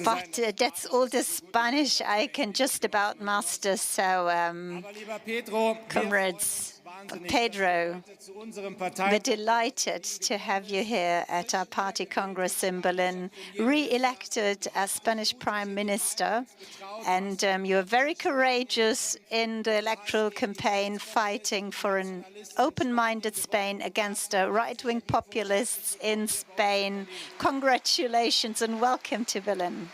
But that's all the Spanish I can just about master. So, comrades, Pedro, we're delighted to have you here at our party congress in Berlin, re-elected as Spanish Prime Minister. And you are very courageous in the electoral campaign, fighting for an open-minded Spain against right-wing populists in Spain. Congratulations and welcome to Berlin.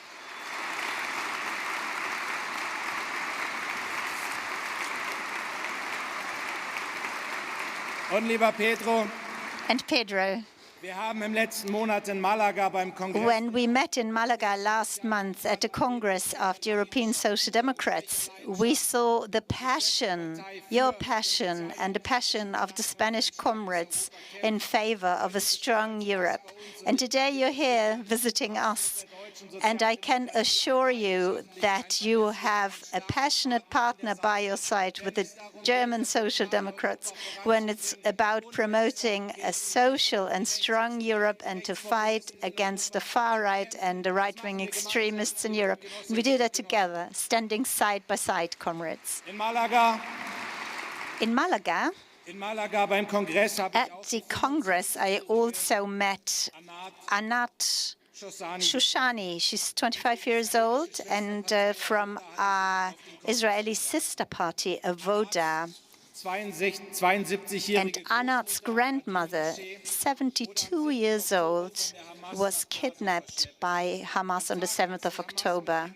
And Pedro, when we met in Malaga last month at the Congress of the European Social Democrats, we saw the passion, your passion, and the passion of the Spanish comrades in favor of a strong Europe. And today you're here visiting us. And I can assure you that you have a passionate partner by your side with the German Social Democrats when it's about promoting a social and strong Europe and to fight against the far right and the right-wing extremists in Europe. And we do that together, standing side by side, comrades. In Malaga, at the Congress, I also met Anat Shoshani. She's 25 years old and from our Israeli sister party, Avoda. And Anat's grandmother, 72 years old, was kidnapped by Hamas on the 7th of October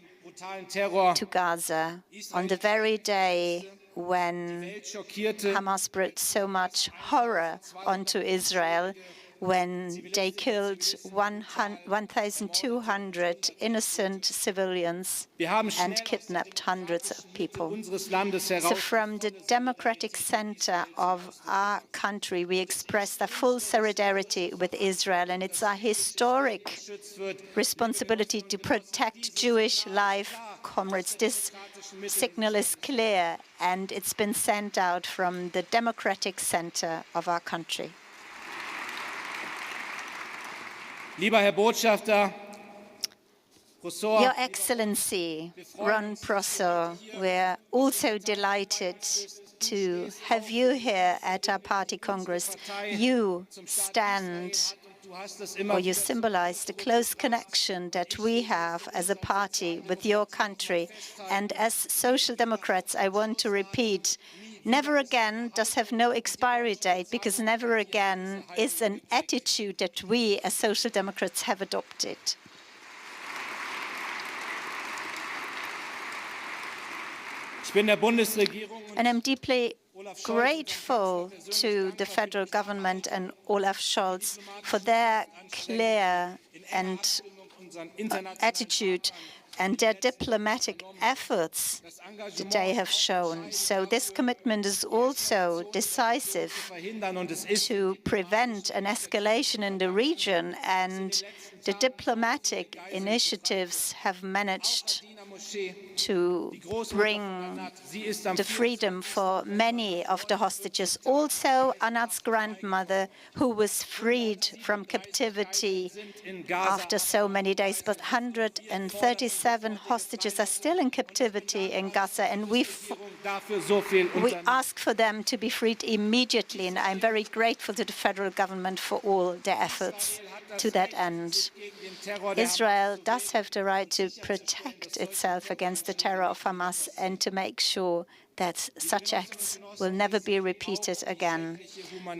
to Gaza on the very day when Hamas brought so much horror onto Israel, when they killed 1,200 innocent civilians and kidnapped hundreds of people. So from the democratic center of our country, we express the full solidarity with Israel, and it's our historic responsibility to protect Jewish life. Comrades, this signal is clear, and it's been sent out from the democratic center of our country. Lieber Herr Botschafter, Your Excellency, Ron Prosser, we're also delighted to have you here at our party congress. You stand, or you symbolize the close connection that we have as a party with your country. And as Social Democrats, I want to repeat, never again does have no expiry date, because never again is an attitude that we as Social Democrats have adopted. And I'm deeply grateful to the federal government and Olaf Scholz for their clear and attitude and their diplomatic efforts that they have shown. So this commitment is also decisive to prevent an escalation in the region, and the diplomatic initiatives have managed to bring the freedom for many of the hostages. Also, Anat's grandmother, who was freed from captivity after so many days, but 137 hostages are still in captivity in Gaza, and we ask for them to be freed immediately, and I'm very grateful to the federal government for all their efforts to that end. Israel does have the right to protect itself against the terror of Hamas and to make sure that such acts will never be repeated again.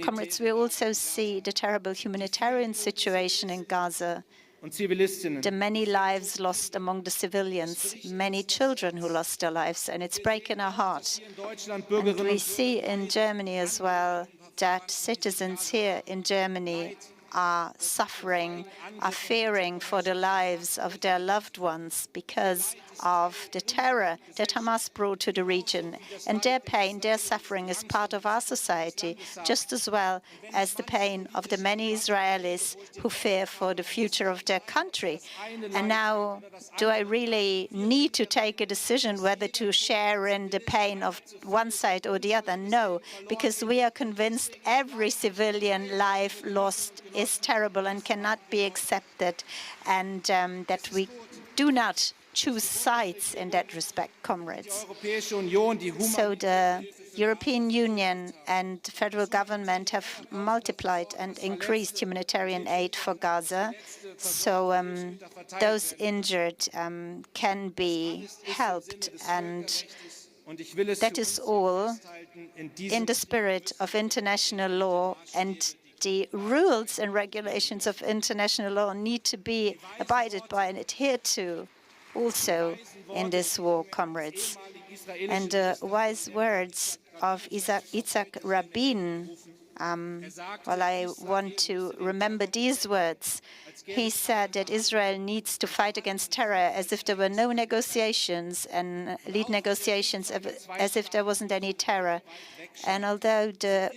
Comrades, we also see the terrible humanitarian situation in Gaza, the many lives lost among the civilians, many children who lost their lives, and it's breaking our heart. And we see in Germany as well that citizens here in Germany are suffering, are fearing for the lives of their loved ones because of the terror that Hamas brought to the region. And their pain, their suffering is part of our society, just as well as the pain of the many Israelis who fear for the future of their country. And now, do I really need to take a decision whether to share in the pain of one side or the other? No, because we are convinced every civilian life lost is is terrible and cannot be accepted, and that we do not choose sides in that respect, comrades. So the European Union and federal government have multiplied and increased humanitarian aid for Gaza, so those injured can be helped, and that is all in the spirit of international law, and the rules and regulations of international law need to be abided by and adhered to also in this war, comrades. And the wise words of Yitzhak Rabin, well, I want to remember these words. He said that Israel needs to fight against terror as if there were no negotiations, and lead negotiations as if there wasn't any terror. And although the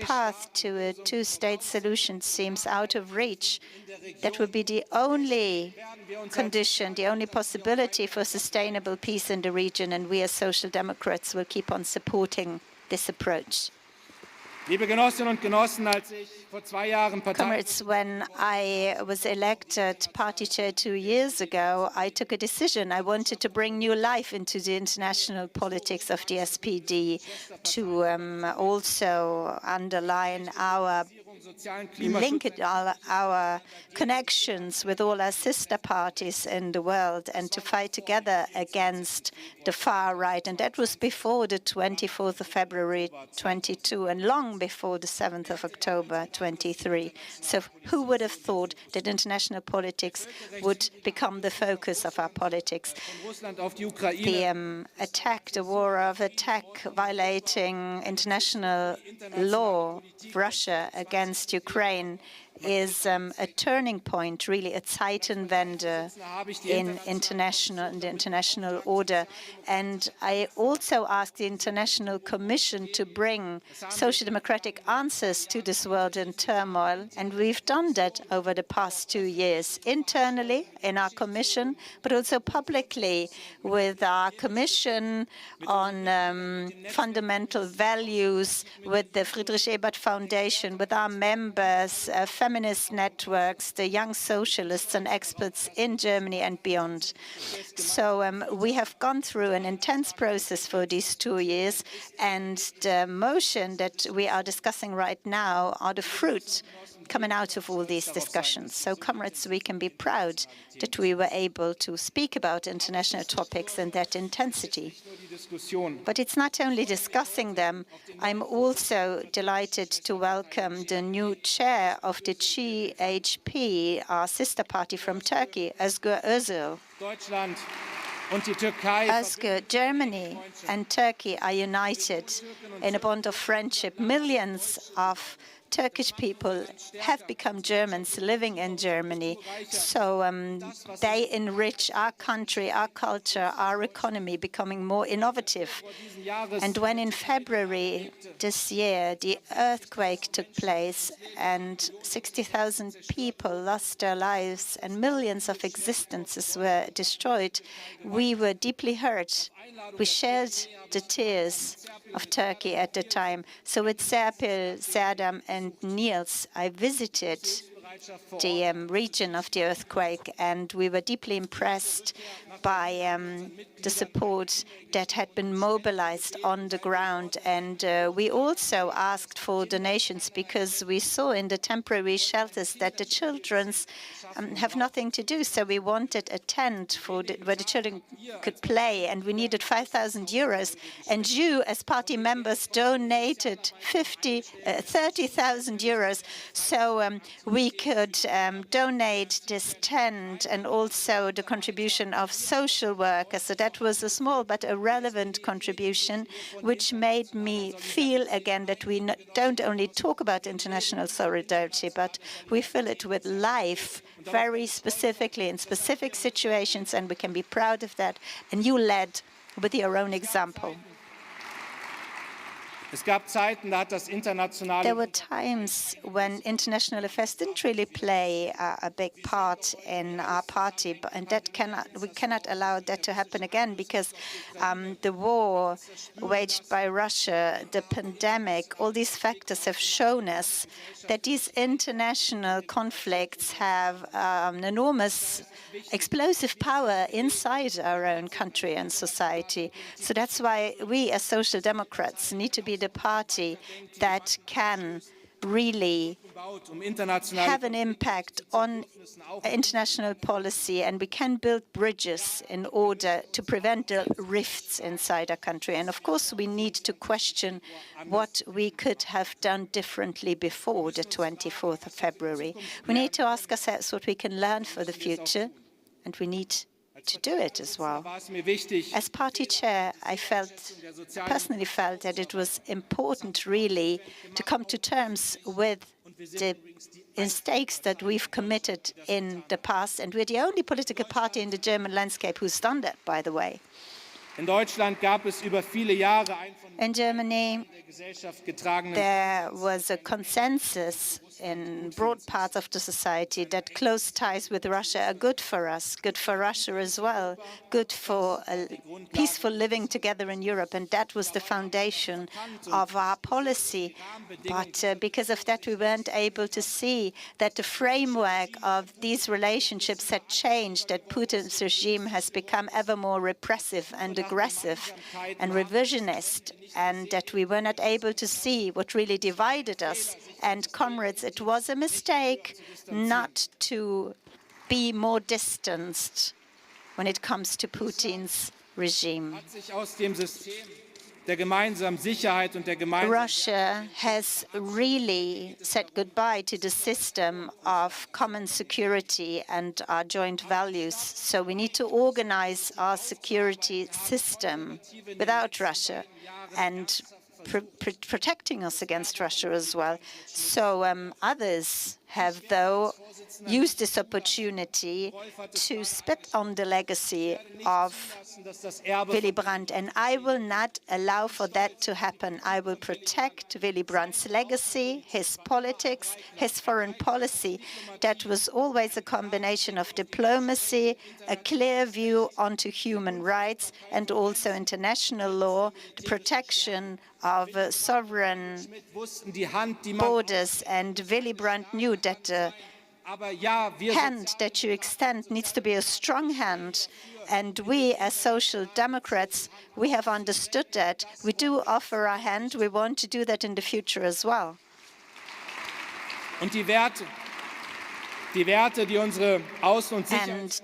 path to a two-state solution seems out of reach, that would be the only condition, the only possibility for sustainable peace in the region, and we as Social Democrats will keep on supporting this approach. Comrades, when I was elected party chair 2 years ago, I took a decision. I wanted to bring new life into the international politics of the SPD, to also underline our linkage, our connections with all our sister parties in the world, and to fight together against the far right. And that was before the 24th of February 22 and long before the 7th of October 23. So who would have thought that international politics would become the focus of our politics? The attack, the war of attack violating international law of Russia against Ukraine is a turning point, really a Zeitenwende in the international order. And I also asked the International Commission to bring social democratic answers to this world in turmoil, and we've done that over the past 2 years, internally in our commission, but also publicly with our commission on fundamental values, with the Friedrich Ebert Foundation, with our members, feminist networks, the young socialists and experts in Germany and beyond. So we have gone through an intense process for these 2 years, and the motion that we are discussing right now are the fruit coming out of all these discussions. So, comrades, we can be proud that we were able to speak about international topics in that intensity. But it's not only discussing them. I'm also delighted to welcome the new chair of the CHP, our sister party from Turkey, Özgür Özal. Özgür, Germany and Turkey are united in a bond of friendship. Millions of Turkish people have become Germans living in Germany. So they enrich our country, our culture, our economy, becoming more innovative. And when in February this year the earthquake took place and 60,000 people lost their lives and millions of existences were destroyed, we were deeply hurt. We shared the tears of Turkey at the time. So with Serpil, Serdam and Niels, I visited the region of the earthquake, and we were deeply impressed by the support that had been mobilized on the ground. And we also asked for donations, because we saw in the temporary shelters that the children have nothing to do. So we wanted a tent for where the children could play, and we needed 5,000 euros. And you, as party members, donated 30,000 euros. So we could donate this tent, and also the contribution of social workers. So that was a small but a relevant contribution, which made me feel again that we don't only talk about international solidarity, but we fill it with life very specifically in specific situations, and we can be proud of that. And you led with your own example. There were times when international affairs didn't really play a big part in our party, and we cannot allow that to happen again, because the war waged by Russia, the pandemic, all these factors have shown us that these international conflicts have an enormous explosive power inside our own country and society. So that's why we as Social Democrats need to be the party that can really have an impact on international policy, and we can build bridges in order to prevent the rifts inside our country. And of course, we need to question what we could have done differently before the 24th of February. We need to ask ourselves what we can learn for the future, and we need to do it as well. As party chair, I personally felt that it was important really to come to terms with the mistakes that we've committed in the past, and we're the only political party in the German landscape who's done that, by the way. In Germany, there was a consensus in broad parts of the society that close ties with Russia are good for us, good for Russia as well, good for a peaceful living together in Europe. And that was the foundation of our policy. But because of that, we weren't able to see that the framework of these relationships had changed, that Putin's regime has become ever more repressive and aggressive and revisionist, and that we were not able to see what really divided us. And comrades, it was a mistake not to be more distanced when it comes to Putin's regime. Russia has really said goodbye to the system of common security and our joint values. So we need to organize our security system without Russia and protecting us against Russia as well. So others have, though, used this opportunity to spit on the legacy of Willy Brandt, and I will not allow for that to happen. I will protect Willy Brandt's legacy, his politics, his foreign policy. That was always a combination of diplomacy, a clear view onto human rights, and also international law, the protection of sovereign borders. And Willy Brandt knew that the hand that you extend needs to be a strong hand. And we, as Social Democrats, we have understood that. We do offer our hand. We want to do that in the future as well. And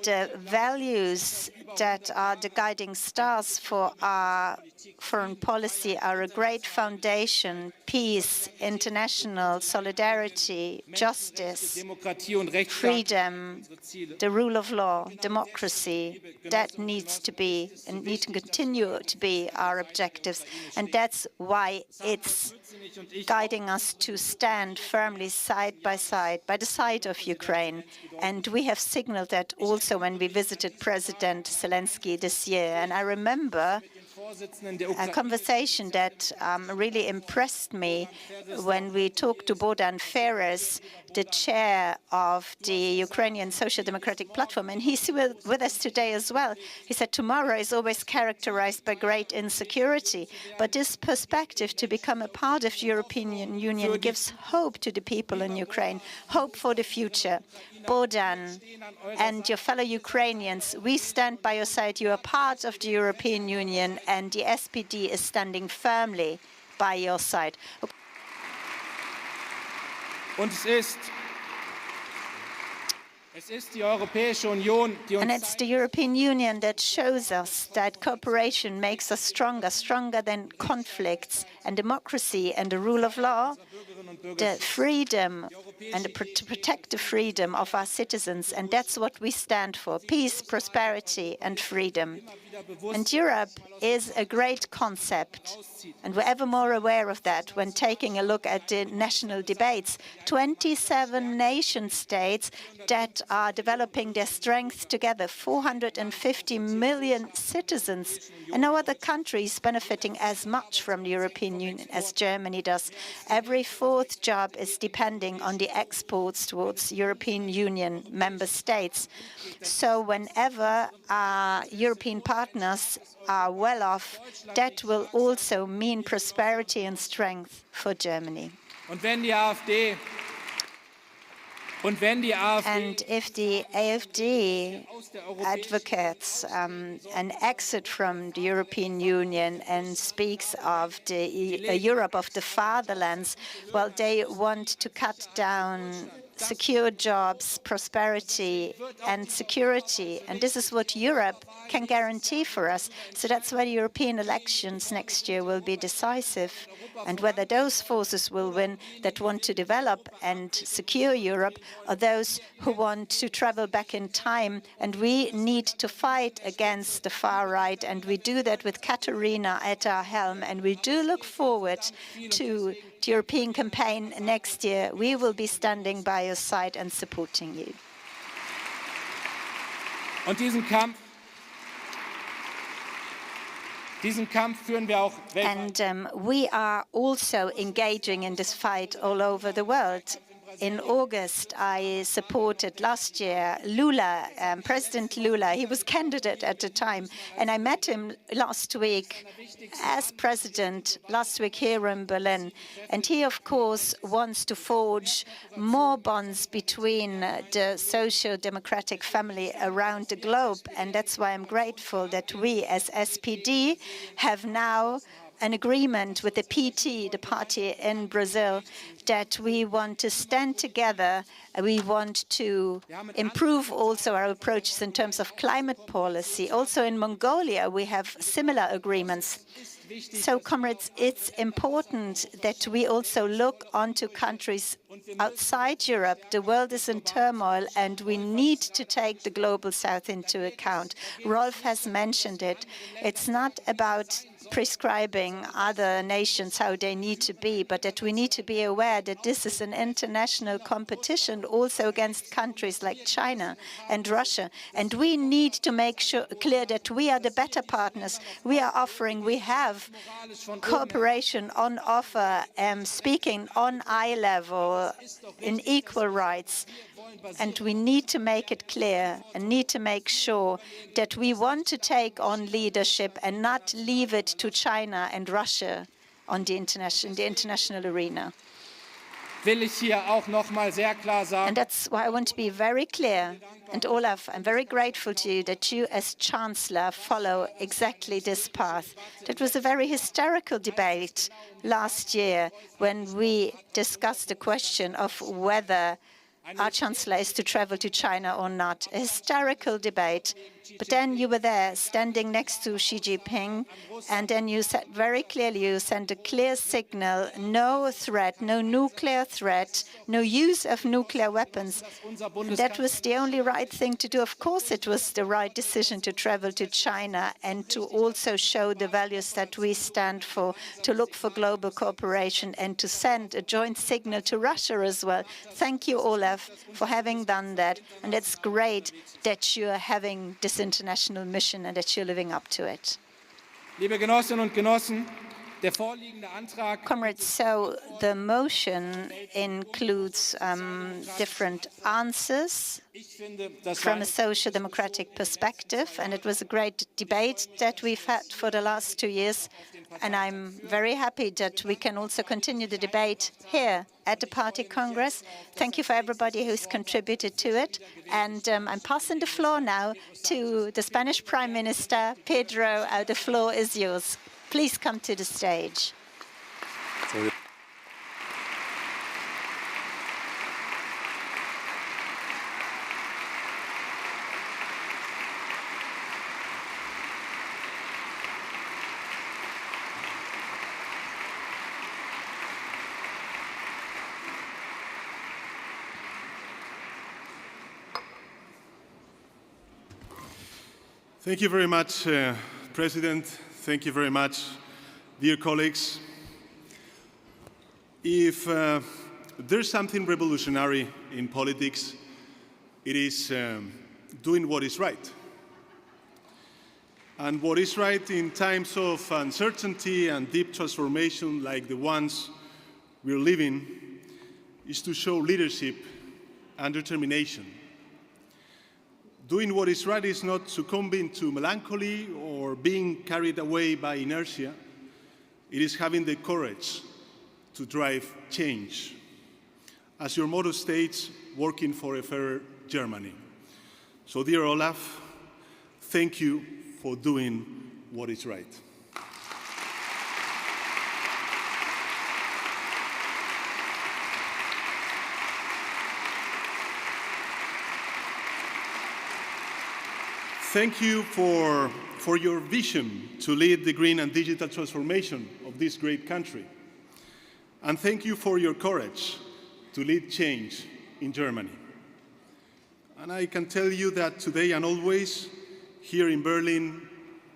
the values that are the guiding stars for our foreign policy are a great foundation: peace, international solidarity, justice, freedom, the rule of law, democracy. That needs to be and need to continue to be our objectives. And that's why it's guiding us to stand firmly side by the side of Ukraine. And we have signaled that also when we visited President Zelensky this year. And I remember a conversation that really impressed me when we talked to Bohdan Feres, the chair of the Ukrainian Social Democratic Platform, and he's with us today as well. He said, tomorrow is always characterized by great insecurity, but this perspective to become a part of the European Union gives hope to the people in Ukraine, hope for the future. Bohdan and your fellow Ukrainians, we stand by your side. You are part of the European Union, and the SPD is standing firmly by your side. And it's the European Union that shows us that cooperation makes us stronger, stronger than conflicts, and democracy and the rule of law, the freedom and to protect the freedom of our citizens. And that's what we stand for: peace, prosperity, and freedom. And Europe is a great concept, and we're ever more aware of that when taking a look at the national debates. 27 nation states that are developing their strength together, 450 million citizens, and no other country is benefiting as much from the European European Union, as Germany does. Every fourth job is depending on the exports towards European Union member states. So whenever our European partners are well off, that will also mean prosperity and strength for Germany. And if the AfD advocates an exit from the European Union and speaks of the Europe of the fatherlands, well, they want to cut down secure jobs, prosperity, and security. And this is what Europe can guarantee for us. So that's why the European elections next year will be decisive. And whether those forces will win that want to develop and secure Europe, or those who want to travel back in time. And we need to fight against the far right. And we do that with Katharina at our helm. And we do look forward to the European campaign next year. We will be standing by your side and supporting you. And we are also engaging in this fight all over the world. In August, I supported last year Lula, President Lula. He was candidate at the time, and I met him last week as president last week here in Berlin. And he, of course, wants to forge more bonds between the social democratic family around the globe. And that's why I'm grateful that we, as SPD, have now an agreement with the PT, the party in Brazil, that we want to stand together. We want to improve also our approaches in terms of climate policy. Also in Mongolia, we have similar agreements. So, comrades, it's important that we also look onto countries outside Europe. The world is in turmoil, and we need to take the global south into account. Rolf has mentioned it. It's not about prescribing other nations how they need to be, but that we need to be aware that this is an international competition also against countries like China and Russia. And we need to make clear that we are the better partners. We have cooperation on offer, speaking on eye level, in equal rights. And we need to make it clear and need to make sure that we want to take on leadership and not leave it to China and Russia on the international arena. And that's why I want to be very clear. And Olaf, I'm very grateful to you that you as Chancellor follow exactly this path. That was a very hysterical debate last year when we discussed the question of whether our Chancellor is to travel to China or not. A hysterical debate. But then you were there standing next to Xi Jinping, and then you said very clearly, you sent a clear signal, no threat, no nuclear threat, no use of nuclear weapons. And that was the only right thing to do. Of course, it was the right decision to travel to China and to also show the values that we stand for, to look for global cooperation and to send a joint signal to Russia as well. Thank you, Olaf, for having done that. And it's great that you are having this international mission and that you're living up to it. Comrades, so the motion includes different answers from a social democratic perspective, and it was a great debate that we've had for the last 2 years. And I'm very happy that we can also continue the debate here at the party congress. Thank you for everybody who's contributed to it. And I'm passing the floor now to the Spanish Prime Minister, Pedro. The floor is yours. Please come to the stage. Thank you very much, President. Thank you very much, dear colleagues. If there's something revolutionary in politics, it is doing what is right. And what is right in times of uncertainty and deep transformation like the ones we're living is to show leadership and determination. Doing what is right is not succumbing to melancholy or being carried away by inertia. It is having the courage to drive change. As your motto states, working for a fairer Germany. So, dear Olaf, thank you for doing what is right. Thank you for your vision to lead the green and digital transformation of this great country. And thank you for your courage to lead change in Germany. And I can tell you that today and always, here in Berlin,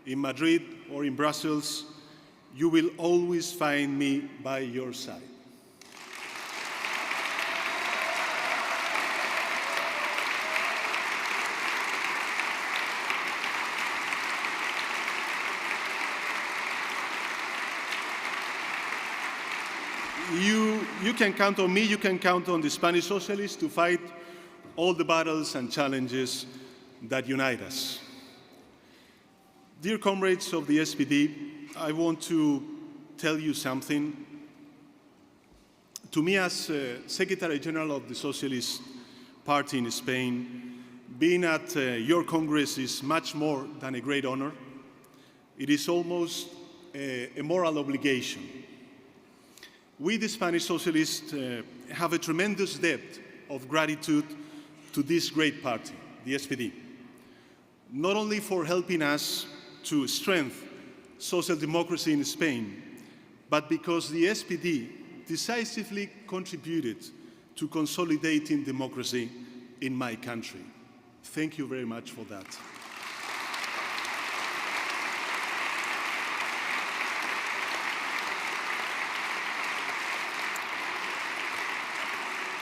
in Madrid, or in Brussels, you will always find me by your side. You can count on me, you can count on the Spanish socialists to fight all the battles and challenges that unite us. Dear comrades of the SPD, I want to tell you something. To me, as Secretary General of the Socialist Party in Spain, being at your Congress is much more than a great honor. It is almost a moral obligation. We, the Spanish Socialists, have a tremendous debt of gratitude to this great party, the SPD, not only for helping us to strengthen social democracy in Spain, but because the SPD decisively contributed to consolidating democracy in my country. Thank you very much for that.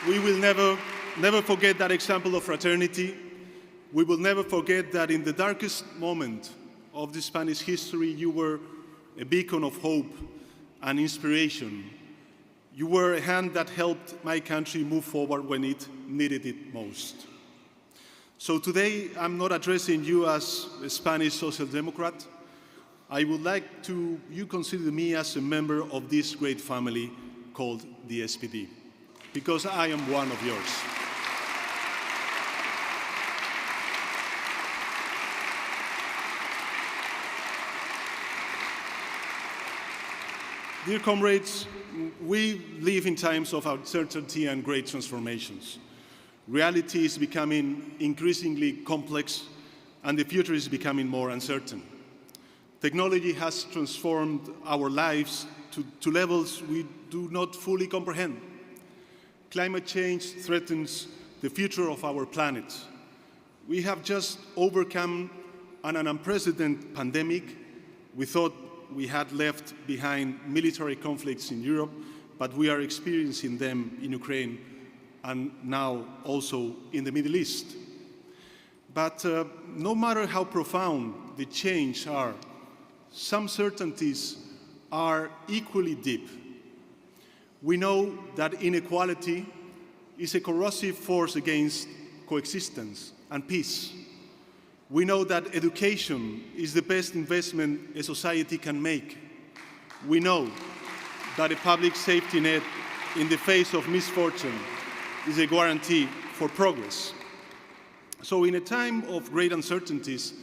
We will never forget that example of fraternity. We will never forget that in the darkest moment of the Spanish history, you were a beacon of hope and inspiration. You were a hand that helped my country move forward when it needed it most. So today, I'm not addressing you as a Spanish Social Democrat. I would like you consider me as a member of this great family called the SPD, because I am one of yours. Dear comrades, we live in times of uncertainty and great transformations. Reality is becoming increasingly complex, and the future is becoming more uncertain. Technology has transformed our lives to levels we do not fully comprehend. Climate change threatens the future of our planet. We have just overcome an unprecedented pandemic. We thought we had left behind military conflicts in Europe, but we are experiencing them in Ukraine and now also in the Middle East. But no matter how profound the changes are, some certainties are equally deep. We know that inequality is a corrosive force against coexistence and peace. We know that education is the best investment a society can make. We know that a public safety net in the face of misfortune is a guarantee for progress. So in a time of great uncertainties,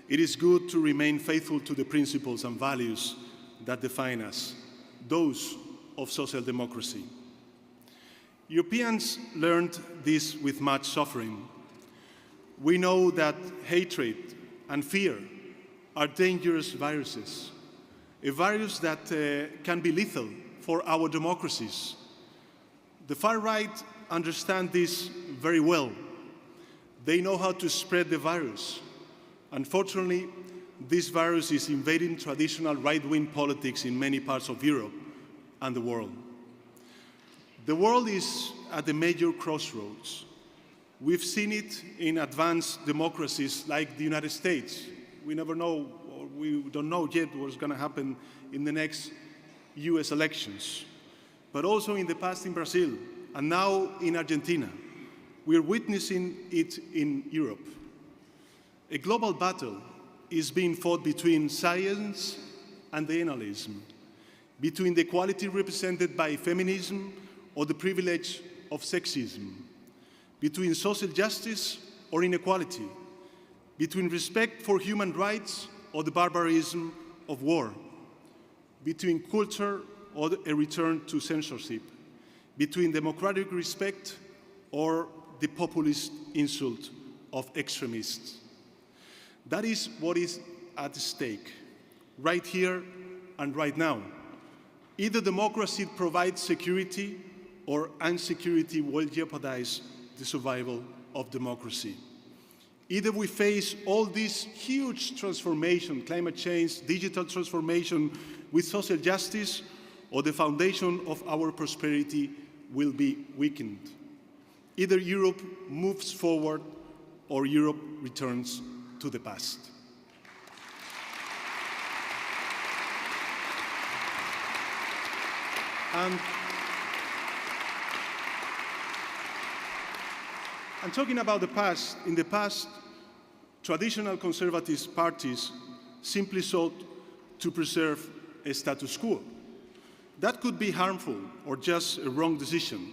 it is good to remain faithful to the principles and values that define us, those of social democracy. Europeans learned this with much suffering. We know that hatred and fear are dangerous viruses, a virus that can be lethal for our democracies. The far right understand this very well. They know how to spread the virus. Unfortunately, this virus is invading traditional right-wing politics in many parts of Europe and the world. The world is at a major crossroads. We've seen it in advanced democracies like the United States. We never know or we don't know yet what's going to happen in the next US elections, but also in the past in Brazil, and now in Argentina. We are witnessing it in Europe. A global battle is being fought between science and animalism, between the equality represented by feminism or the privilege of sexism, between social justice or inequality, between respect for human rights or the barbarism of war, between culture or a return to censorship, between democratic respect or the populist insult of extremists. That is what is at stake, right here and right now. Either democracy provides security or insecurity will jeopardize the survival of democracy. Either we face all this huge transformation, climate change, digital transformation with social justice, or the foundation of our prosperity will be weakened. Either Europe moves forward or Europe returns to the past. And talking about the past, in the past, traditional conservative parties simply sought to preserve a status quo. That could be harmful or just a wrong decision,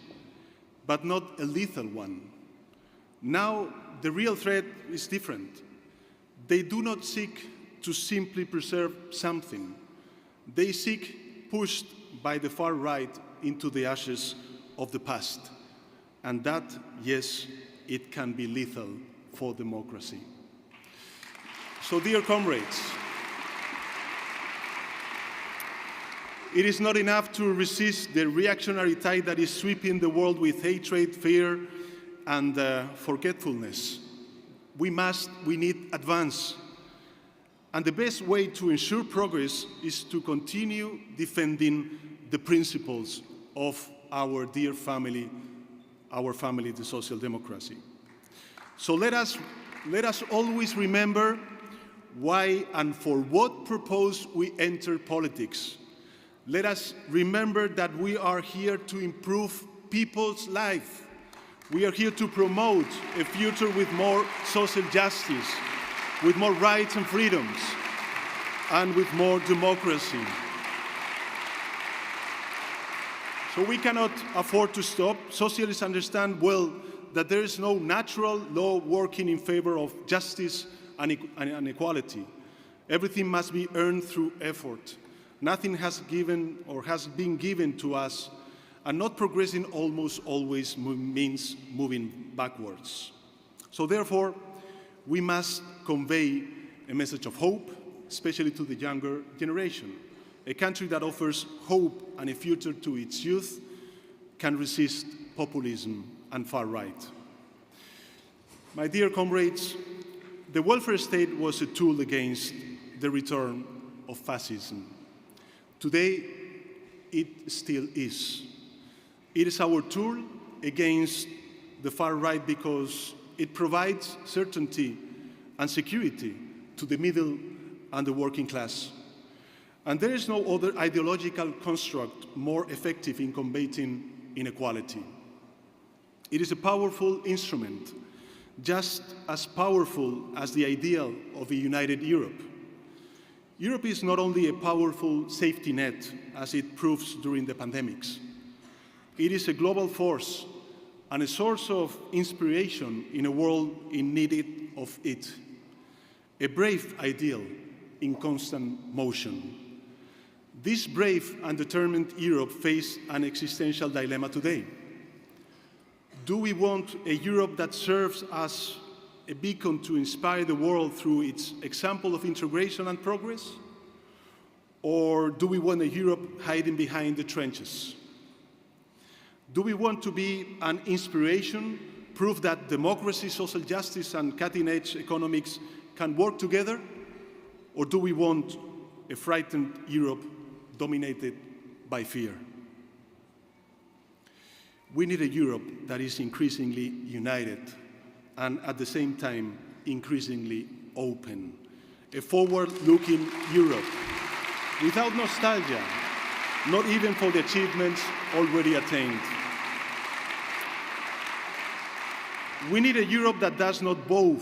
but not a lethal one. Now, the real threat is different. They do not seek to simply preserve something. They seek, pushed by the far right, into the ashes of the past. And that, yes, it can be lethal for democracy. So, dear comrades, it is not enough to resist the reactionary tide that is sweeping the world with hatred, fear, and forgetfulness. We need advance. And the best way to ensure progress is to continue defending the principles of our dear family, the social democracy. So let us always remember why and for what purpose we enter politics. Let us remember that we are here to improve people's life. We are here to promote a future with more social justice, with more rights and freedoms, and with more democracy. So we cannot afford to stop. Socialists understand well that there is no natural law working in favor of justice and equality. Everything must be earned through effort. Nothing has been given to us, and not progressing almost always means moving backwards. So therefore, we must convey a message of hope, especially to the younger generation. A country that offers hope and a future to its youth can resist populism and far right. My dear comrades, the welfare state was a tool against the return of fascism. Today, it still is. It is our tool against the far right because it provides certainty and security to the middle and the working class. And there is no other ideological construct more effective in combating inequality. It is a powerful instrument, just as powerful as the ideal of a united Europe. Europe is not only a powerful safety net, as it proves during the pandemics. It is a global force and a source of inspiration in a world in need of it. A brave ideal in constant motion. This brave and determined Europe faces an existential dilemma today. Do we want a Europe that serves as a beacon to inspire the world through its example of integration and progress? Or do we want a Europe hiding behind the trenches? Do we want to be an inspiration, proof that democracy, social justice, and cutting-edge economics can work together? Or do we want a frightened Europe dominated by fear? We need a Europe that is increasingly united and at the same time increasingly open. a forward-looking Europe, without nostalgia, not even for the achievements already attained. We need a Europe that does not bow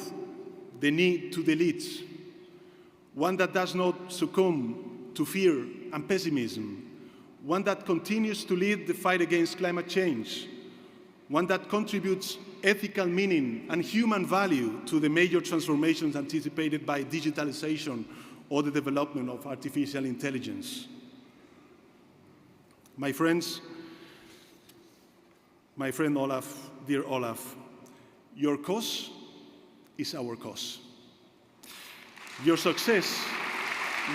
the knee to the elites, one that does not succumb to fear and pessimism, one that continues to lead the fight against climate change, one that contributes ethical meaning and human value to the major transformations anticipated by digitalization or the development of artificial intelligence. My friends, my friend Olaf, dear Olaf, your cause is our cause. Your success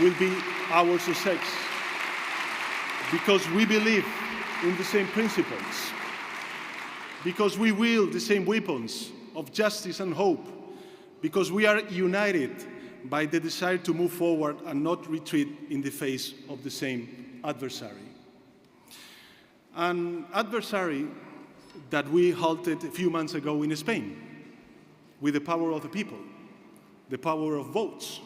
will be our success because we believe in the same principles, because we wield the same weapons of justice and hope, because we are united by the desire to move forward and not retreat in the face of the same adversary. An adversary that we halted a few months ago in Spain with the power of the people, the power of votes.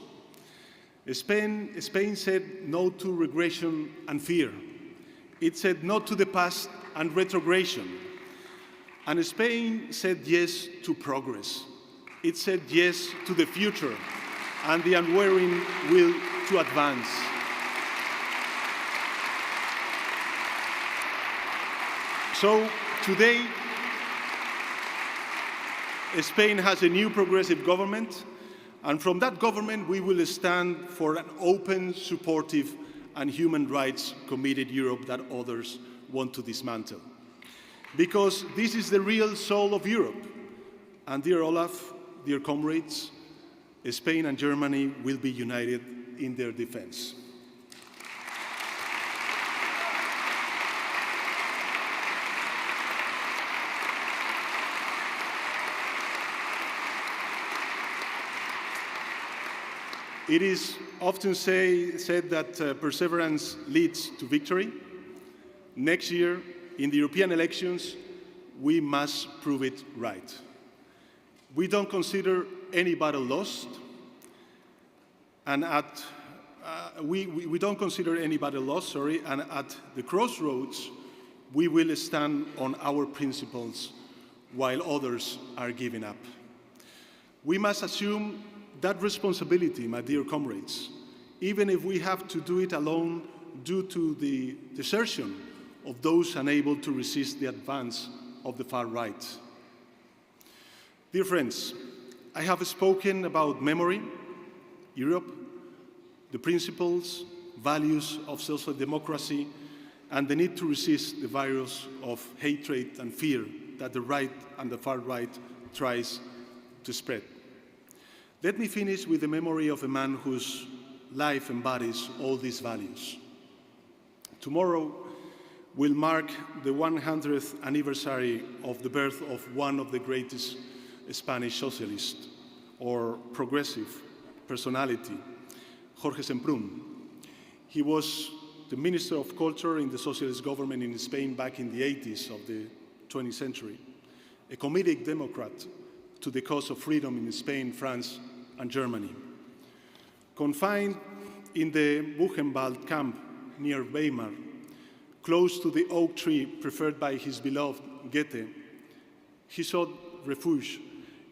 Spain said no to regression and fear. It said no to the past and retrogression. And Spain said yes to progress. It said yes to the future and the unwavering will to advance. So today, Spain has a new progressive government, and from that government we will stand for an open, supportive, and human rights committed Europe that others want to dismantle. Because this is the real soul of Europe. And dear Olaf, dear comrades, Spain and Germany will be united in their defense. It is often said that perseverance leads to victory. Next year, in the European elections, we must prove it right. We don't consider any battle lost, and we don't consider any battle lost, and at the crossroads, we will stand on our principles while others are giving up. We must assume that responsibility, my dear comrades, even if we have to do it alone due to the desertion of those unable to resist the advance of the far right. Dear friends, I have spoken about memory, Europe, the principles, values of social democracy, and the need to resist the virus of hatred and fear that the right and the far right tries to spread. Let me finish with the memory of a man whose life embodies all these values. Tomorrow will mark the 100th anniversary of the birth of one of the greatest Spanish socialists or progressive personality, Jorge Semprún. He was the Minister of Culture in the socialist government in Spain back in the 80s of the 20th century, a committed Democrat to the cause of freedom in Spain, France, and Germany. Confined in the Buchenwald camp near Weimar, close to the oak tree preferred by his beloved Goethe, he sought refuge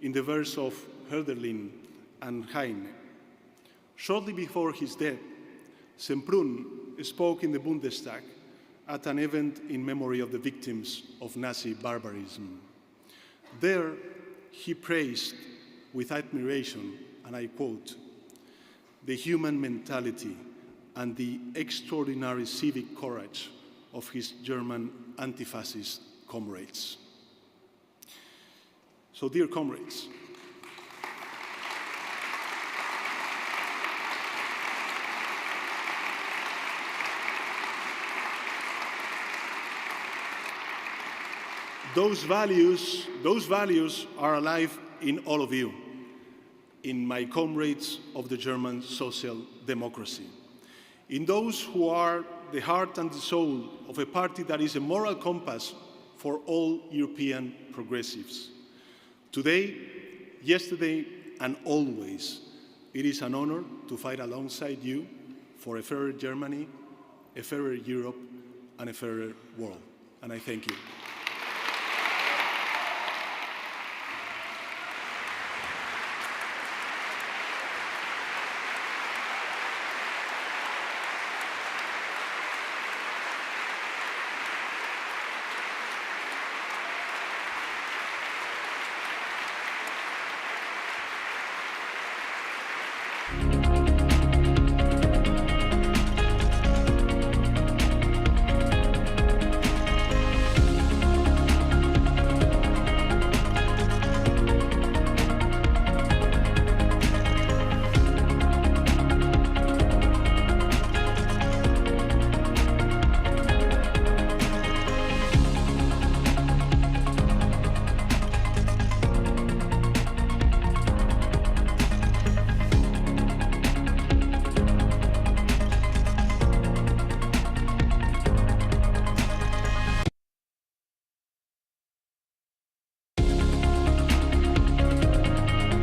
in the verse of Hölderlin and Heine. Shortly before his death, Semprún spoke in the Bundestag at an event in memory of the victims of Nazi barbarism. There, he praised with admiration, and I quote, "the human mentality and the extraordinary civic courage of his German anti-fascist comrades." So, dear comrades, those values are alive in all of you, in my comrades of the German social democracy, in those who are the heart and the soul of a party that is a moral compass for all European progressives. Today, yesterday, and always, It is an honor to fight alongside you for a fairer Germany, a fairer Europe, and a fairer world. And I thank you.